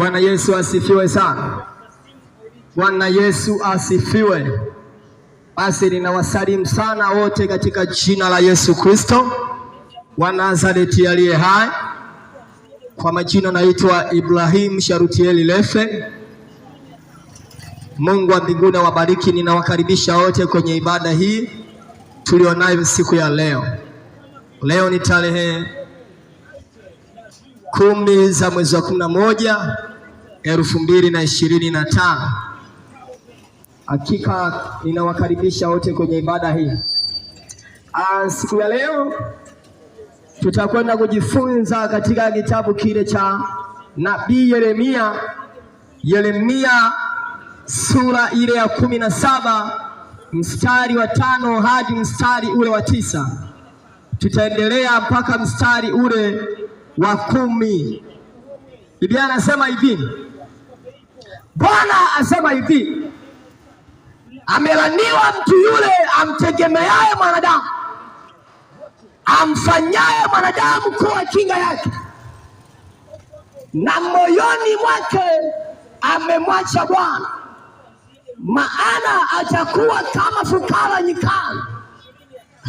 Bwana Yesu asifiwe sana. Bwana Yesu asifiwe. Basi ninawasalimu sana wote katika jina la Yesu Kristo wa Nazareti aliye hai. Kwa majina naitwa Ibrahim Sharutieli Lefe. Mungu wa mbinguni awabariki. Ninawakaribisha wote kwenye ibada hii tulionayo siku ya leo. Leo ni tarehe 10 za mwezi wa 11 2025. Hakika ninawakaribisha wote kwenye ibada hii. Siku ya leo tutakwenda kujifunza katika kitabu kile cha Nabii Yeremia sura ile ya 17 mstari wa 5 hadi mstari ule wa 9. Tutaendelea mpaka mstari ule wa 10. Biblia anasema hivi, Bwana asema hivi, amelaniwa mtu yule amtegemeaye mwanadamu, amfanyaye mwanadamu kuwa kinga yake, na moyoni mwake amemwacha Bwana. Maana atakuwa kama fukara nyikani,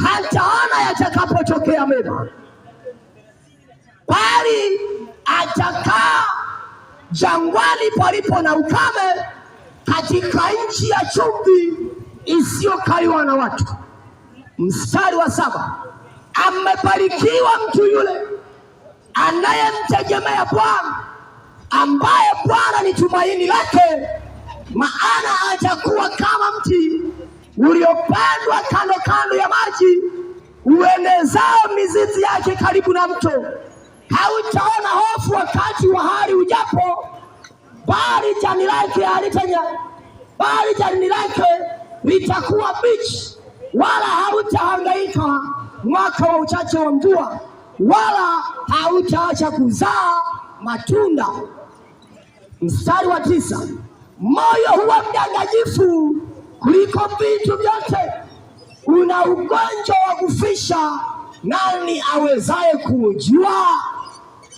hataona yatakapotokea mema, bali atakaa jangwani palipo na ukame, katika nchi ya chumvi isiyokaliwa na watu. Mstari wa 7, amebarikiwa mtu yule anayemtegemea Bwana, ambaye Bwana ni tumaini lake. Maana atakuwa kama mti uliopandwa kando kando ya maji, uenezao mizizi yake karibu na mto. Hautaona hofu wakati wa hari ujapo, bali jani lake litakuwa bichi, wala hautahangaika mwaka wa uchache wa mvua, wala hautaacha kuzaa matunda. Mstari wa 9, moyo huwa mdanganyifu kuliko vitu vyote, una ugonjwa wa kufisha, nani awezaye kuujua?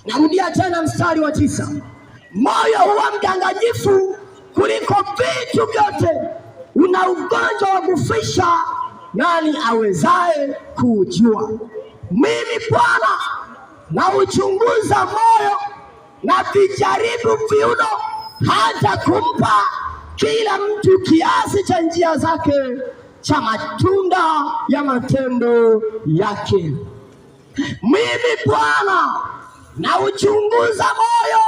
Narudia tena mstari wa 9, moyo huwa mdanganyifu kuliko vitu vyote, una ugonjwa wa kufisha, nani awezaye kuujua? Mimi Bwana na uchunguza moyo na vijaribu viuno, hata kumpa kila mtu kiasi cha njia zake, cha matunda ya matendo yake. Mimi Bwana na uchunguza moyo